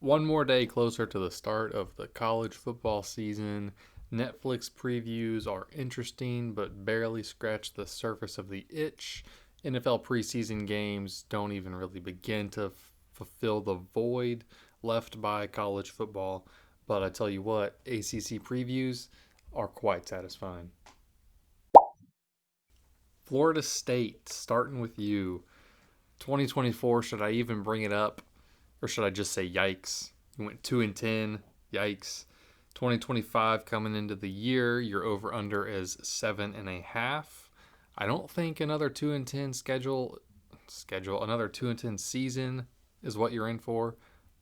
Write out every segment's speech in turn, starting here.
One more day closer to the start of the college football season. Netflix previews are interesting, but barely scratch the surface of the itch. NFL preseason games don't even really begin to fulfill the void left by college football. But I tell you what, ACC previews are quite satisfying. Florida State, starting with you. 2024, should I even bring it up? Or should I just say yikes? You went 2-10. Yikes. 2025 coming into the year, your over under is 7.5. I don't think another 2-10 another 2-10 season is what you're in for,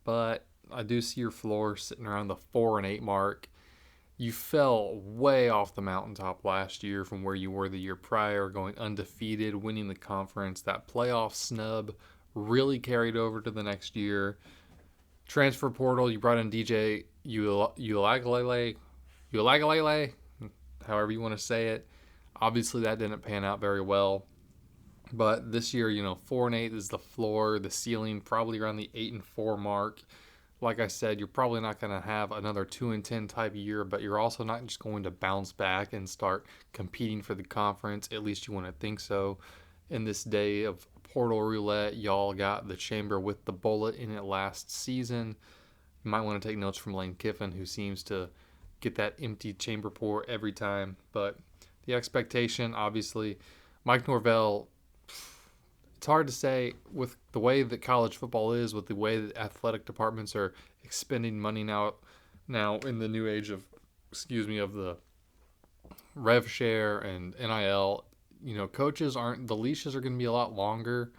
but I do see your floor sitting around the 4-8 mark. You fell way off the mountaintop last year from where you were the year prior, going undefeated, winning the conference. That playoff snub really carried over to the next year. Transfer portal, you brought in DJ Uiagalelei, however you want to say it. Obviously, that didn't pan out very well. But this year, 4-8 is the floor, the ceiling, probably around the 8-4 mark. Like I said, you're probably not going to have another 2-10 type year, but you're also not just going to bounce back and start competing for the conference. At least you want to think so. In this day of portal roulette, y'all got the chamber with the bullet in it last season. You might want to take notes from Lane Kiffin, who seems to get that empty chamber pour every time. But the expectation, obviously, Mike Norvell, it's hard to say with the way that college football is, with the way that athletic departments are expending money now in the new age of the rev share and NIL. Coaches aren't, the leashes are going to be a lot longer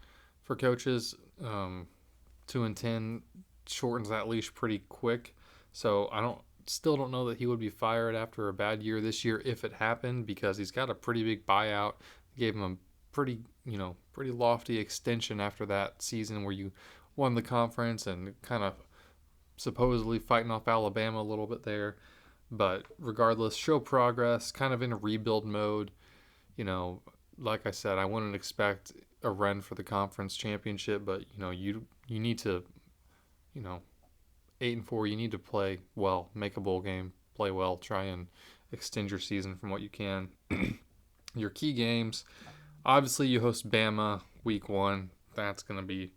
for coaches. 2-10 shortens that leash pretty quick. So I still don't know that he would be fired after a bad year this year if it happened, because he's got a pretty big buyout. They gave him a pretty lofty extension after that season where you won the conference and kind of supposedly fighting off Alabama a little bit there. But regardless, show progress, kind of in a rebuild mode. Like I said, I wouldn't expect a run for the conference championship, but you need to, 8-4, you need to play well, make a bowl game, play well, try and extend your season from what you can. Your key games, obviously you host Bama week 1. That's going to be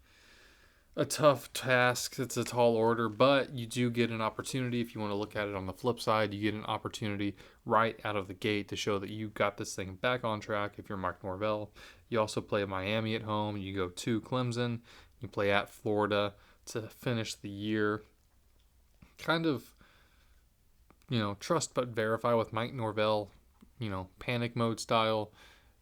a tough task. It's a tall order, but you do get an opportunity. If you want to look at it on the flip side, you get an opportunity right out of the gate to show that you got this thing back on track if you're Mark Norvell. You also play Miami at home. You go to Clemson. You play at Florida to finish the year. Kind of, trust but verify with Mike Norvell, panic mode style.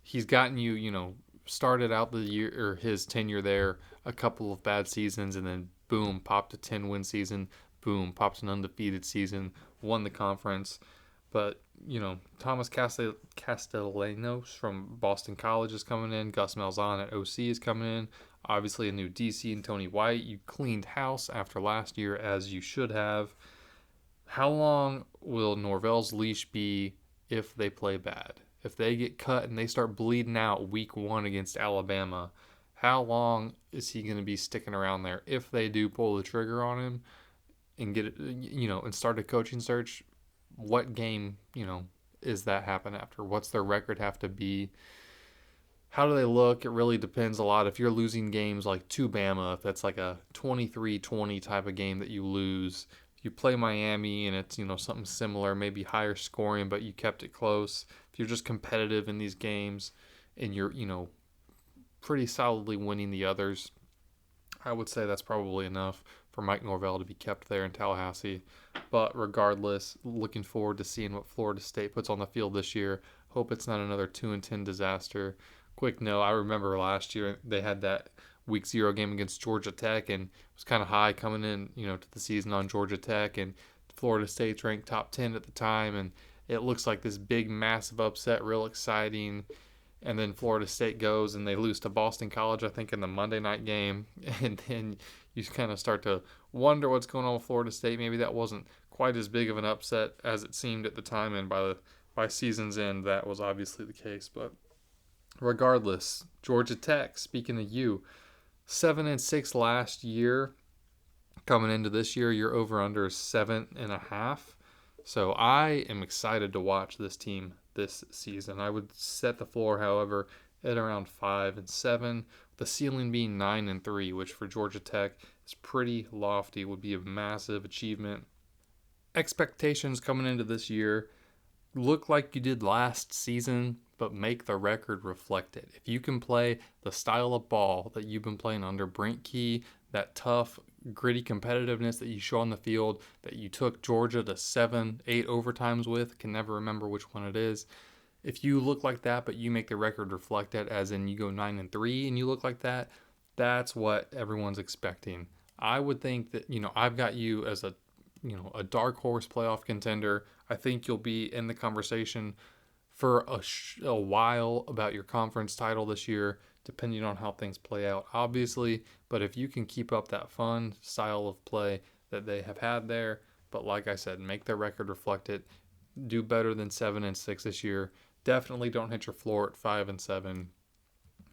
He's gotten you, started out the year or his tenure there a couple of bad seasons, and then boom, popped a 10-win season, boom, popped an undefeated season, won the conference. But Thomas Castellanos from Boston College is coming in. Gus Malzahn at OC is coming in. Obviously, a new DC and Tony White. You cleaned house after last year, as you should have. How long will Norvell's leash be if they play bad? If they get cut and they start bleeding out week 1 against Alabama, how long is he going to be sticking around there? If they do pull the trigger on him and get it, and start a coaching search, what game, is that happen after? What's their record have to be? How do they look? It really depends a lot. If you're losing games like to Bama, if that's like a 23-20 type of game that you lose, if you play Miami and it's, something similar, maybe higher scoring, but you kept it close. If you're just competitive in these games and you're, pretty solidly winning the others, I would say that's probably enough for Mike Norvell to be kept there in Tallahassee. But regardless, looking forward to seeing what Florida State puts on the field this year. Hope it's not another 2-10 disaster. Quick note, I remember last year they had that week 0 game against Georgia Tech, and it was kind of high coming in, to the season on Georgia Tech, and Florida State's ranked top 10 at the time, and it looks like this big, massive upset, real exciting. And then Florida State goes and they lose to Boston College, I think, in the Monday night game. And then you kind of start to wonder what's going on with Florida State. Maybe that wasn't quite as big of an upset as it seemed at the time. And by season's end, that was obviously the case. But regardless, Georgia Tech, speaking of you, 7-6 last year. Coming into this year, your over-under is 7.5. So I am excited to watch this team this season. I would set the floor, however, at around 5-7, the ceiling being 9-3, which for Georgia Tech is pretty lofty. It would be a massive achievement. Expectations coming into this year look like you did last season, but make the record reflect it. If you can play the style of ball that you've been playing under Brent Key, that tough, gritty competitiveness that you show on the field, that you took Georgia to 7-8 overtimes with, can never remember which one it is. If you look like that, but you make the record reflect it, as in you go 9-3 and you look like that, that's what everyone's expecting. I would think that, I've got you as a dark horse playoff contender. I think you'll be in the conversation for a while about your conference title this year, depending on how things play out, obviously. But if you can keep up that fun style of play that they have had there, but like I said, make their record reflect it, do better than 7-6 this year. Definitely don't hit your floor at 5-7.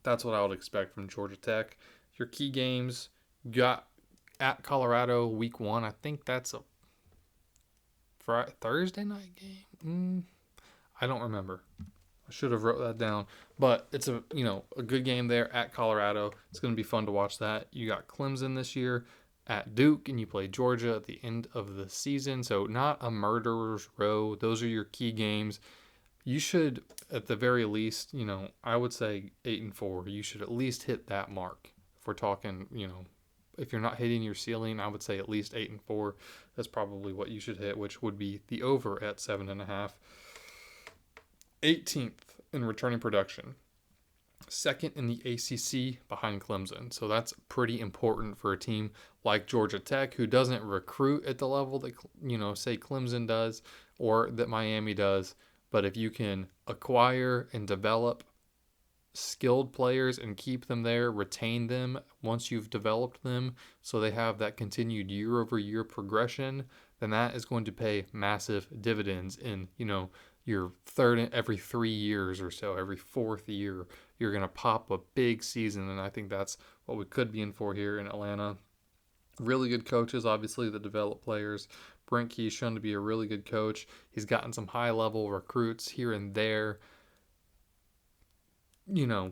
That's what I would expect from Georgia Tech. Your key games, got at Colorado week 1. I think that's a Thursday night game. I don't remember. I should have wrote that down. But it's a good game there at Colorado. It's going to be fun to watch that. You got Clemson this year at Duke, and you play Georgia at the end of the season. So not a murderer's row. Those are your key games. You should, at the very least, I would say 8-4. You should at least hit that mark. If we're talking, if you're not hitting your ceiling, I would say at least 8-4. That's probably what you should hit, which would be the over at 7.5. 18th in returning production. Second in the ACC behind Clemson. So that's pretty important for a team like Georgia Tech, who doesn't recruit at the level that, say Clemson does or that Miami does. But if you can acquire and develop skilled players and keep them there, retain them once you've developed them so they have that continued year-over-year progression, then that is going to pay massive dividends in, your third every 3 years or so, every fourth year, you're going to pop a big season, and I think that's what we could be in for here in Atlanta. Really good coaches, obviously, that develop players. Brent Key's shown to be a really good coach. He's gotten some high-level recruits here and there. I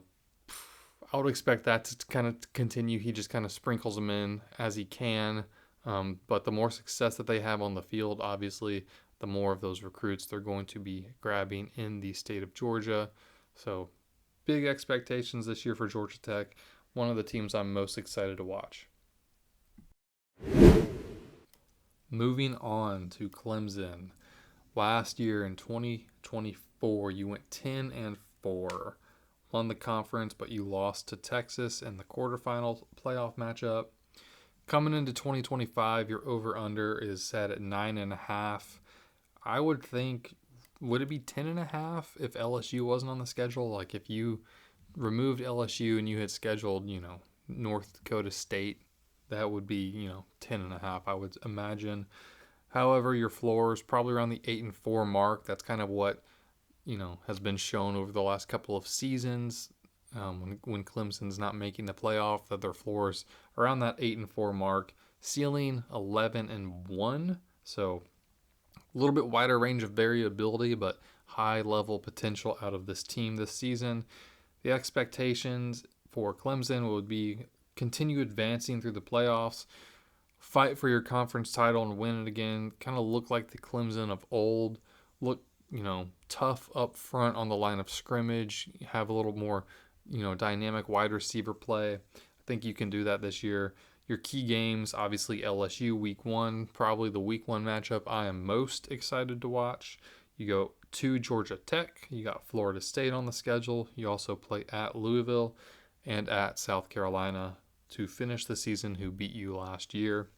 would expect that to kind of continue. He just kind of sprinkles them in as he can. But the more success that they have on the field, obviously, the more of those recruits they're going to be grabbing in the state of Georgia. So big expectations this year for Georgia Tech. One of the teams I'm most excited to watch. Moving on to Clemson. Last year in 2024, you went 10-4. Won the conference, but you lost to Texas in the quarterfinal playoff matchup. Coming into 2025, your over-under is set at 9.5. I would think, would it be 10.5 if LSU wasn't on the schedule? Like if you removed LSU and you had scheduled, North Dakota State, that would be, 10.5, I would imagine. However, your floor is probably around the 8-4 mark. That's kind of what, has been shown over the last couple of seasons. When Clemson's not making the playoff, that their floor is around that 8-4 mark. Ceiling 11-1. So a little bit wider range of variability, but high level potential out of this team this season. The expectations for Clemson would be continue advancing through the playoffs, fight for your conference title and win it again, kind of look like the Clemson of old, look, tough up front on the line of scrimmage, have a little more, dynamic wide receiver play. I think you can do that this year. Your key games, obviously LSU week 1, probably the week 1 matchup I am most excited to watch. You go to Georgia Tech. You got Florida State on the schedule. You also play at Louisville and at South Carolina to finish the season, who beat you last year.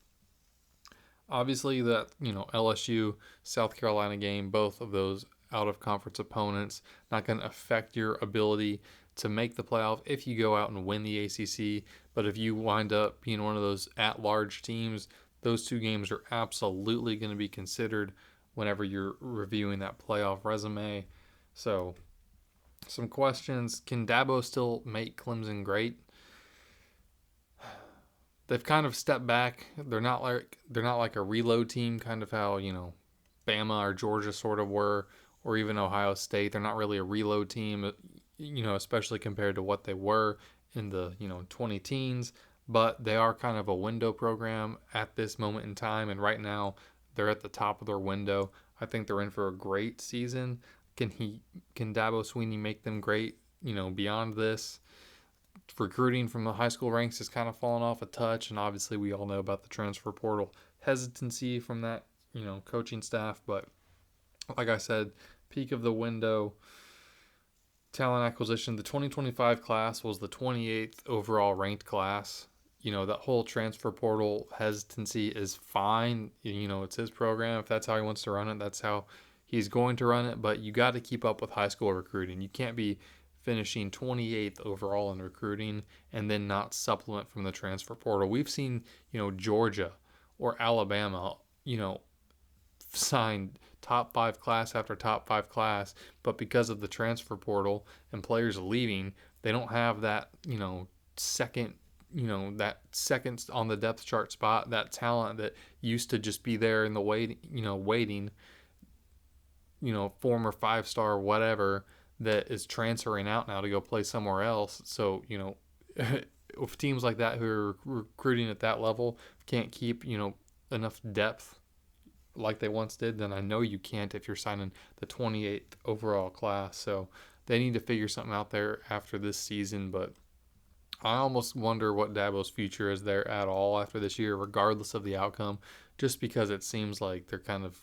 Obviously, that LSU, South Carolina game, both of those out-of-conference opponents, not going to affect your ability to make the playoff if you go out and win the ACC. But if you wind up being one of those at-large teams, those two games are absolutely going to be considered whenever you're reviewing that playoff resume. So, some questions. Can Dabo still make Clemson great? they've kind of stepped back. They're not like a reload team, kind of how Bama or Georgia sort of were, or even Ohio State. They're not really a reload team, especially compared to what they were in the 20 teens. But they are kind of a window program at this moment in time, and right now they're at the top of their window. I think they're in for a great season. Can Dabo Swinney make them great? Beyond this, recruiting from the high school ranks has kind of fallen off a touch, and obviously we all know about the transfer portal hesitancy from that coaching staff. But like I said, peak of the window, talent acquisition. The 2025 class was the 28th overall ranked class. That whole transfer portal hesitancy is fine. It's his program. If that's how he wants to run it, that's how he's going to run it. But you got to keep up with high school recruiting. You can't be finishing 28th overall in recruiting and then not supplement from the transfer portal. We've seen, Georgia or Alabama, signed top 5 class after top 5 class, but because of the transfer portal and players leaving, they don't have that, second on the depth chart spot, that talent that used to just be there in the waiting, former 5-star whatever that is transferring out now to go play somewhere else. So, if teams like that who are recruiting at that level can't keep, enough depth like they once did, then I know you can't if you're signing the 28th overall class. So they need to figure something out there after this season. But I almost wonder what Dabo's future is there at all after this year, regardless of the outcome, just because it seems like they're kind of,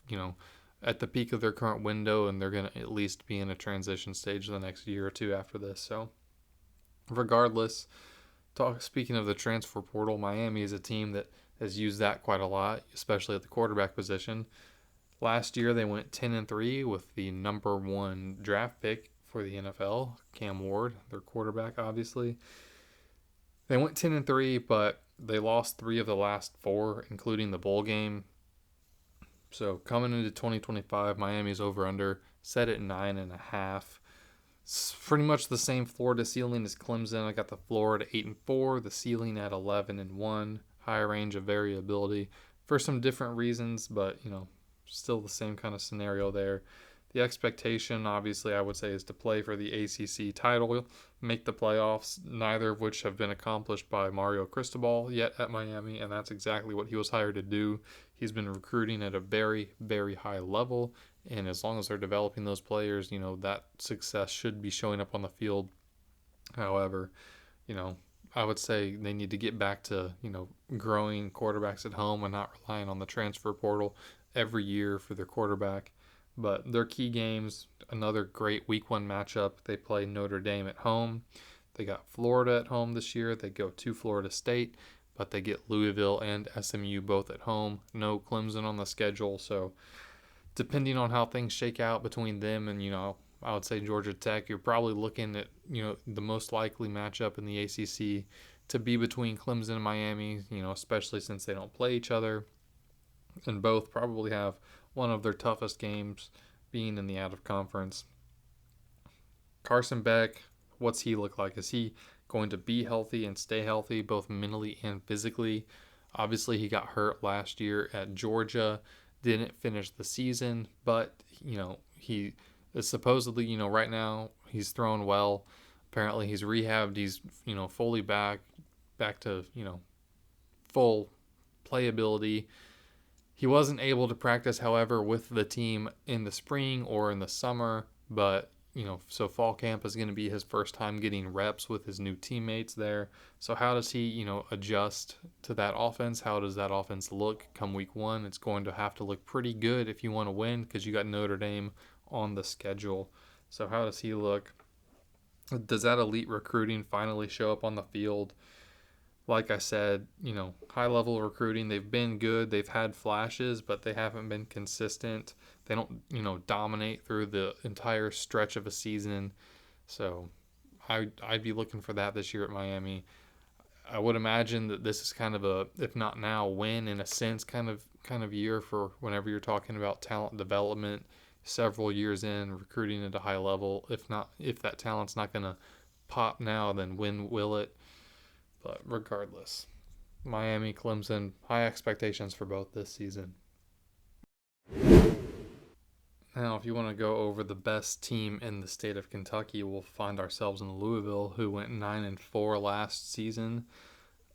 at the peak of their current window, and they're going to at least be in a transition stage the next year or two after this. So regardless, speaking of the transfer portal, Miami is a team that has used that quite a lot, especially at the quarterback position. Last year, they went 10-3 with the number 1 draft pick for the NFL, Cam Ward, their quarterback, obviously. They went 10-3, but they lost 3 of the last 4, including the bowl game. So coming into 2025, Miami's over/under set at 9.5. It's pretty much the same floor to ceiling as Clemson. I got the floor at 8-4, the ceiling at 11-1. High range of variability for some different reasons, but still the same kind of scenario there. The expectation, obviously, I would say, is to play for the ACC title, make the playoffs, neither of which have been accomplished by Mario Cristobal yet at Miami, and that's exactly what he was hired to do. He's been recruiting at a very, very high level, and as long as they're developing those players, that success should be showing up on the field. However, I would say they need to get back to, growing quarterbacks at home and not relying on the transfer portal every year for their quarterback. But their key games, another great week 1 matchup. They play Notre Dame at home. They got Florida at home this year. They go to Florida State, but they get Louisville and SMU both at home. No Clemson on the schedule. So depending on how things shake out between them and, I would say Georgia Tech, you're probably looking at, the most likely matchup in the ACC to be between Clemson and Miami, especially since they don't play each other. And both probably have one of their toughest games being in the out-of-conference. Carson Beck, what's he look like? Is he going to be healthy and stay healthy, both mentally and physically? Obviously, he got hurt last year at Georgia, didn't finish the season, but, he is supposedly, right now, he's throwing well. Apparently, he's rehabbed. He's, fully back to, full playability. He wasn't able to practice, however, with the team in the spring or in the summer, but, so fall camp is going to be his first time getting reps with his new teammates there. So how does he, adjust to that offense? How does that offense look come week 1? It's going to have to look pretty good if you want to win because you got Notre Dame on the schedule. So how does he look? Does that elite recruiting finally show up on the field? Like I said, high-level recruiting, they've been good. They've had flashes, but they haven't been consistent. They don't, dominate through the entire stretch of a season. So I'd be looking for that this year at Miami. I would imagine that this is kind of a, if not now, win in a sense kind of year for whenever you're talking about talent development several years in, recruiting at a high level. If that talent's not going to pop now, then when will it? But regardless, Miami, Clemson, high expectations for both this season. Now, if you want to go over the best team in the state of Kentucky, we'll find ourselves in Louisville, who went 9-4 last season.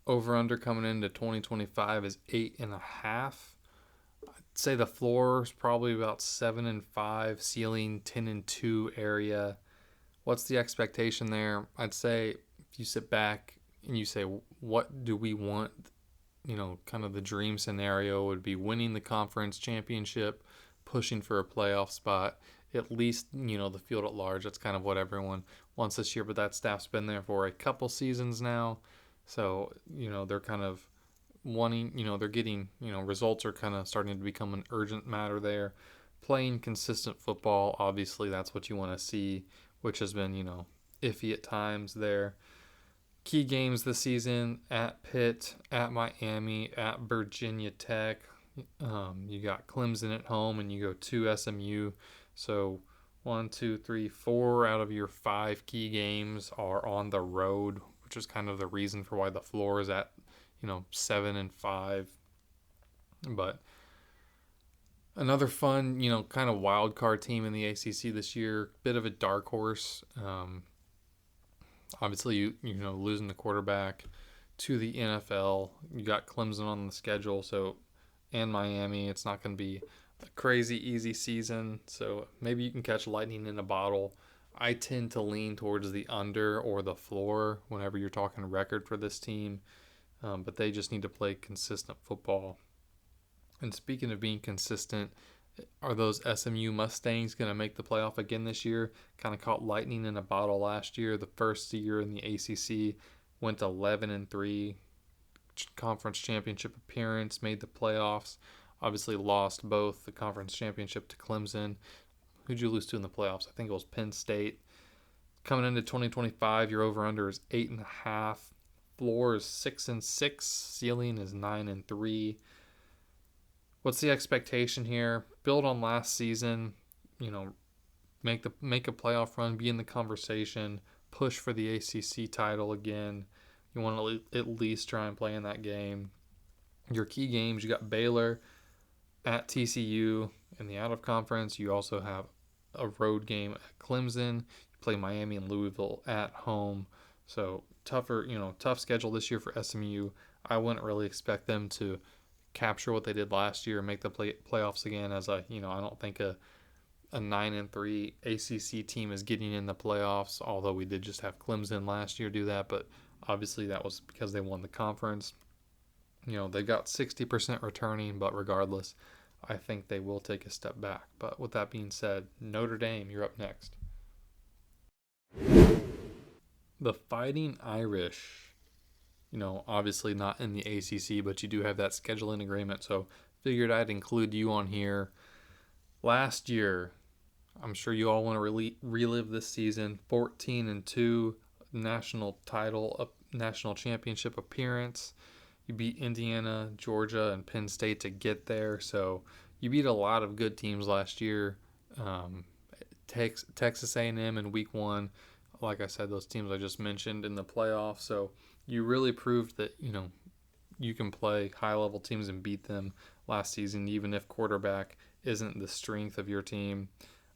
Over under coming into 2025 is 8.5. I'd say the floor is probably about 7-5, ceiling 10-2 area. What's the expectation there? I'd say if you sit back and you say, what do we want? Kind of the dream scenario would be winning the conference championship, pushing for a playoff spot, at least, the field at large. That's kind of what everyone wants this year, but that staff's been there for a couple seasons now. So, they're kind of wanting, they're getting, results are kind of starting to become an urgent matter there. Playing consistent football, obviously, that's what you want to see, which has been, iffy at times there. Key games this season: at Pitt, at Miami, at Virginia Tech. You got Clemson at home, and you go to SMU. So 1, 2, 3, 4 out of your 5 key games are on the road, which is kind of the reason for why the floor is at 7-5. But another fun, kind of wild card team in the ACC this year. Bit of a dark horse. Obviously, you losing the quarterback to the NFL. You got Clemson on the schedule, and Miami. It's not going to be a crazy easy season, so maybe you can catch lightning in a bottle. I tend to lean towards the under or the floor whenever you're talking record for this team, but they just need to play consistent football. And speaking of being consistent, are those SMU Mustangs going to make the playoff again this year? Kind of caught lightning in a bottle last year. The first year in the ACC, went 11-3, conference championship appearance, made the playoffs. Obviously lost both the conference championship to Clemson. Who'd you lose to in the playoffs? I think it was Penn State. Coming into 2025, your over-under is 8.5. Floor is 6-6. Ceiling is 9-3. What's the expectation here? Build on last season. Make a playoff run. Be in the conversation. Push for the ACC title again. You want to at least try and play in that game. Your key games, you got Baylor at TCU in the out of conference. You also have a road game at Clemson. You play Miami and Louisville at home. So tough schedule this year for SMU. I wouldn't really expect them to capture what they did last year and make the playoffs again. As I don't think a 9-3 ACC team is getting in the playoffs, although we did just have Clemson last year do that, but obviously that was because they won the conference. They got 60% returning, but regardless, I think they will take a step back. But with that being said, Notre Dame, you're up next. The Fighting Irish, obviously not in the ACC, but you do have that scheduling agreement, so figured I'd include you on here. Last year, I'm sure you all want to relive this season. 14-2, national championship appearance. You beat Indiana, Georgia, and Penn State to get there. So you beat a lot of good teams last year. Texas A&M in week 1. Like I said, those teams I just mentioned in the playoffs. So you really proved that, you can play high-level teams and beat them last season, even if quarterback isn't the strength of your team.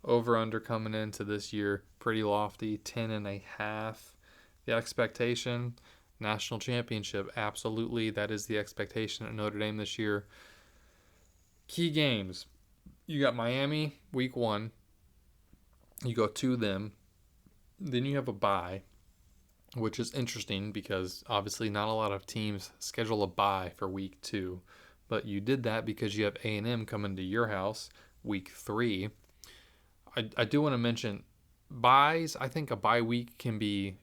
Over-under coming into this year, pretty lofty, 10.5. The expectation, national championship, absolutely. That is the expectation at Notre Dame this year. Key games. You got Miami, week 1. You go to them. Then you have a bye, which is interesting because obviously not a lot of teams schedule a bye for week 2. But you did that because you have A&M coming to your house week 3. I do want to mention buys. I think a bye week can be,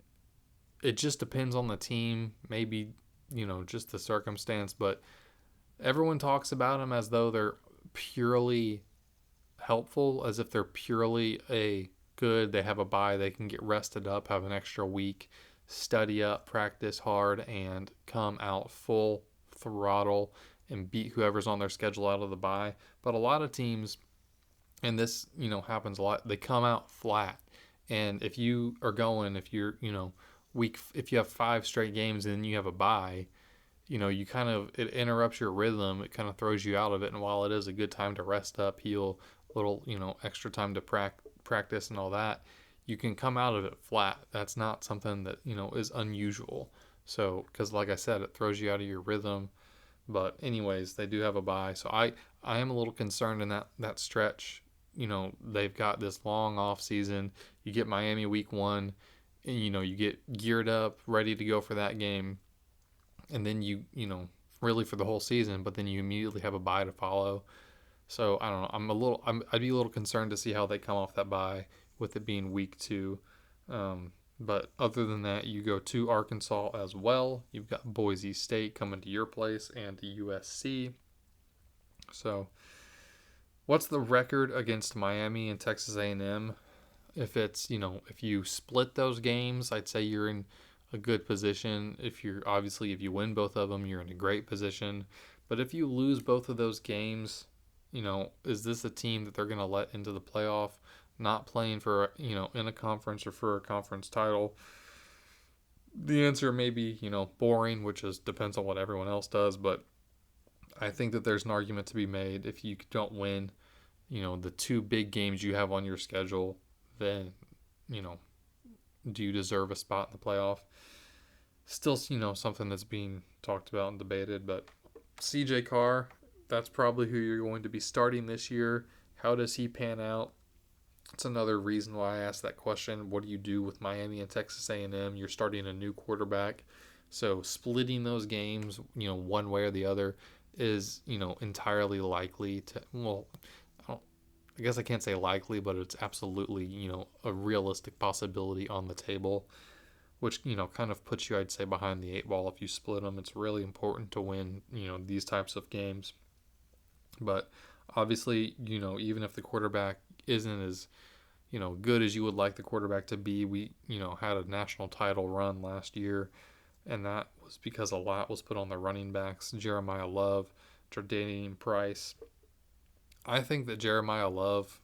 it just depends on the team, maybe, just the circumstance. But everyone talks about them as though they're purely helpful, as if they're purely good. They have a bye, they can get rested up, have an extra week, study up, practice hard, and come out full throttle and beat whoever's on their schedule out of the bye. But a lot of teams, and this, happens a lot, they come out flat. And if you're, if you have 5 straight games and then you have a bye, it interrupts your rhythm. It kind of throws you out of it. And while it is a good time to rest up, heal, little, extra time to practice and all that, you can come out of it flat. That's not something that, is unusual. So, because like I said, it throws you out of your rhythm. But anyways, they do have a bye. So I am a little concerned in that stretch. They've got this long off season. You get Miami week 1, and, you get geared up, ready to go for that game. And then really for the whole season, but then you immediately have a bye to follow. So I don't know. I'd be a little concerned to see how they come off that bye with it being week 2. But other than that, you go to Arkansas as well. You've got Boise State coming to your place and USC. So what's the record against Miami and Texas A&M? If if you split those games, I'd say you're in a good position. If you win both of them, you're in a great position. But if you lose both of those games, is this a team that they're going to let into the playoff, not playing for, in a conference or for a conference title? The answer may be, boring, which depends on what everyone else does. But I think that there's an argument to be made if you don't win, the 2 big games you have on your schedule, then, do you deserve a spot in the playoff? Still, something that's being talked about and debated. But CJ Carr, that's probably who you're going to be starting this year. How does he pan out? It's another reason why I asked that question. What do you do with Miami and Texas A&M? You're starting a new quarterback. So splitting those games, one way or the other is, entirely likely to, well, I guess I can't say likely, but it's absolutely, a realistic possibility on the table, which, kind of puts you, I'd say, behind the 8 ball if you split them. It's really important to win, these types of games. But obviously, even if the quarterback isn't as, good as you would like the quarterback to be, we, had a national title run last year, and that was because a lot was put on the running backs. Jeremiyah Love, Jordanian Price. I think that Jeremiyah Love,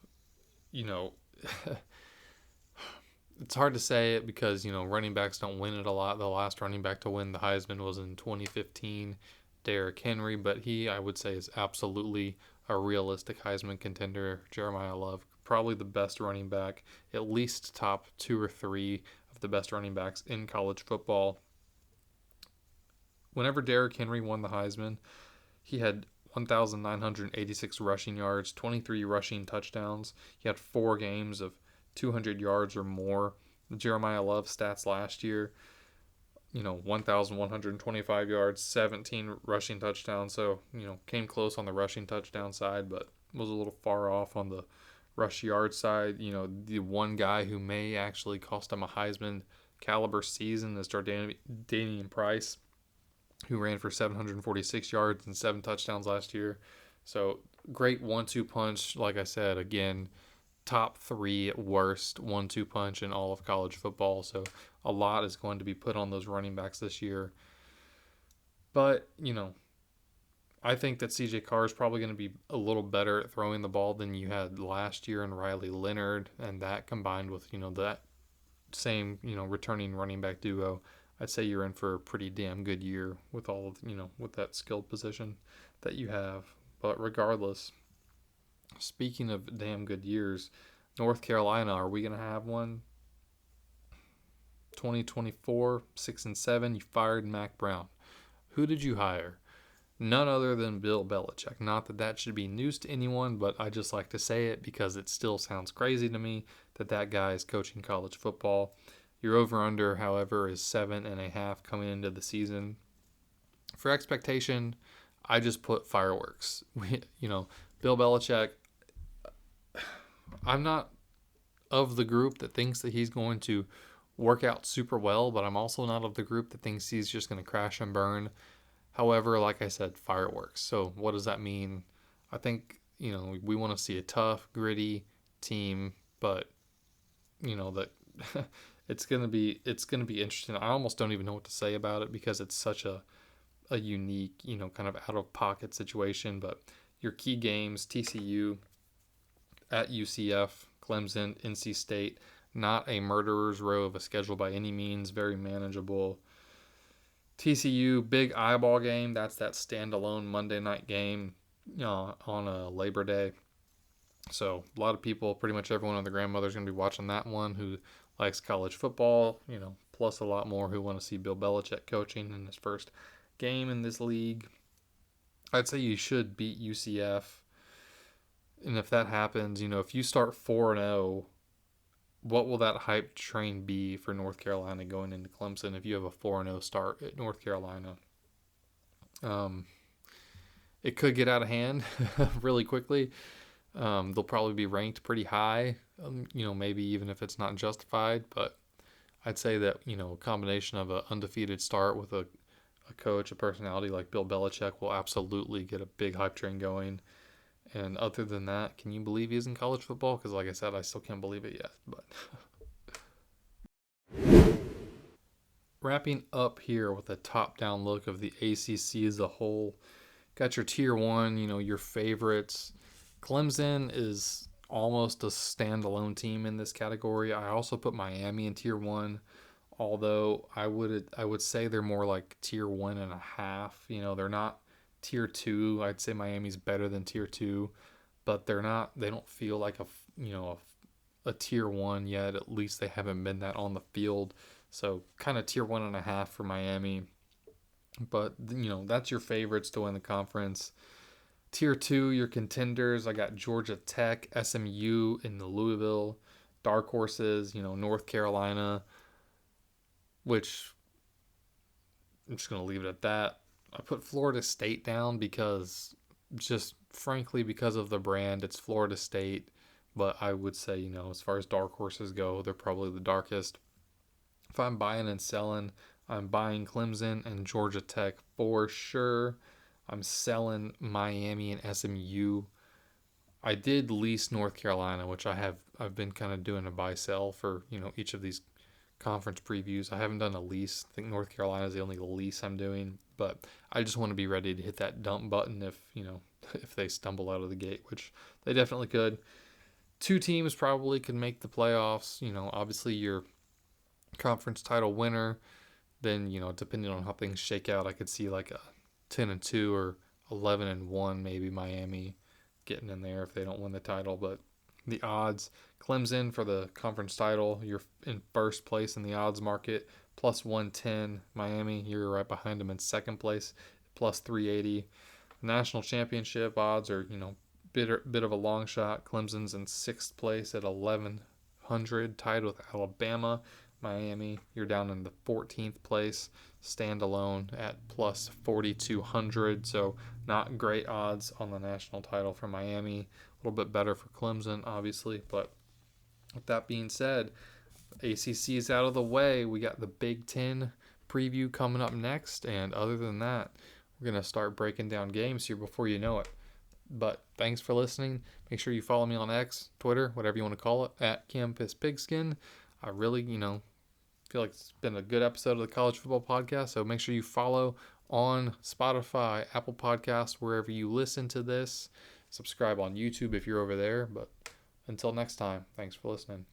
it's hard to say it because, running backs don't win it a lot. The last running back to win the Heisman was in 2015, Derrick Henry, but he, I would say, is absolutely a realistic Heisman contender. Jeremiyah Love, probably the best running back, at least top 2 or 3 of the best running backs in college football. Whenever Derrick Henry won the Heisman, he had 1,986 rushing yards, 23 rushing touchdowns. He had 4 games of 200 yards or more. The Jeremiyah Love stats last year, 1,125 yards, 17 rushing touchdowns. So, came close on the rushing touchdown side, but was a little far off on the rush yard side. The one guy who may actually cost him a Heisman caliber season is Jordanian Price, who ran for 746 yards and 7 touchdowns last year. So great 1-2 punch. Like I said, again, top 3 at worst 1-2 punch in all of college football. So a lot is going to be put on those running backs this year. But, I think that CJ Carr is probably going to be a little better at throwing the ball than you had last year in Riley Leonard. And that combined with, that same, returning running back duo, I'd say you're in for a pretty damn good year with all of, with that skilled position that you have. But regardless, speaking of damn good years, North Carolina, are we going to have one? 2024, 6-7, you fired Mac Brown. Who did you hire? None other than Bill Belichick. Not that that should be news to anyone, but I just like to say it because it still sounds crazy to me that guy is coaching college football. Your over-under, however, is 7.5 coming into the season. For expectation, I just put fireworks. Bill Belichick, I'm not of the group that thinks that he's going to work out super well, but I'm also not of the group that thinks he's just going to crash and burn. However, like I said, fireworks. So what does that mean? I think, we want to see a tough, gritty team, but, that it's going to be interesting. I almost don't even know what to say about it because it's such a unique, kind of out of pocket situation. But your key games, TCU at UCF, Clemson, NC State, not a murderer's row of a schedule by any means, very manageable. TCU, big eyeball game. That's that standalone Monday night game on a Labor Day. So a lot of people, pretty much everyone and their grandmother's going to be watching that one who likes college football, plus a lot more who want to see Bill Belichick coaching in his first game in this league. I'd say you should beat UCF. And if that happens, if you start 4-0, what will that hype train be for North Carolina going into Clemson if you have a 4-0 start at North Carolina? It could get out of hand really quickly. They'll probably be ranked pretty high, maybe even if it's not justified. But I'd say that, a combination of an undefeated start with a coach, a personality like Bill Belichick will absolutely get a big hype train going. And other than that, can you believe he's in college football? Because like I said, I still can't believe it yet. But wrapping up here with a top-down look of the ACC as a whole. Got your tier one, your favorites. Clemson is almost a standalone team in this category. I also put Miami in tier one, although I would say they're more like tier 1.5. They're not tier 2. I'd say Miami's better than tier 2, but they don't feel like a tier 1 yet. At least they haven't been that on the field. So kind of tier 1.5 for Miami. But that's your favorites to win the conference. Tier 2, your contenders. I got Georgia Tech, SMU in the Louisville. Dark horses, North Carolina, which I'm just going to leave it at that. I put Florida State down because of the brand. It's Florida State, but I would say, as far as dark horses go, they're probably the darkest. If I'm buying and selling, I'm buying Clemson and Georgia Tech for sure. I'm selling Miami and SMU. I did lease North Carolina, which I've been kind of doing a buy sell for, each of these conference previews. I haven't done a lease. I think North Carolina is the only lease I'm doing, but I just want to be ready to hit that dump button if if they stumble out of the gate, which they definitely could. 2 teams probably could make the playoffs. Obviously your conference title winner. Then depending on how things shake out, I could see like a 10-2 or 11-1, maybe Miami getting in there if they don't win the title. But the odds, Clemson for the conference title, you're in first place in the odds market, plus 110. Miami, you're right behind them in second place, plus 380. National championship odds are, bit of a long shot. Clemson's in sixth place at 1100, tied with Alabama. Miami, you're down in the 14th place, standalone at plus 4,200. So not great odds on the national title for Miami. A little bit better for Clemson, obviously. But with that being said, ACC is out of the way. We got the Big Ten preview coming up next. And other than that, we're going to start breaking down games here before you know it. But thanks for listening. Make sure you follow me on X, Twitter, whatever you want to call it, at Campus Pigskin. I really, feel like it's been a good episode of the College Football Podcast. So make sure you follow on Spotify, Apple Podcasts, wherever you listen to this. Subscribe on YouTube if you're over there. But until next time, thanks for listening.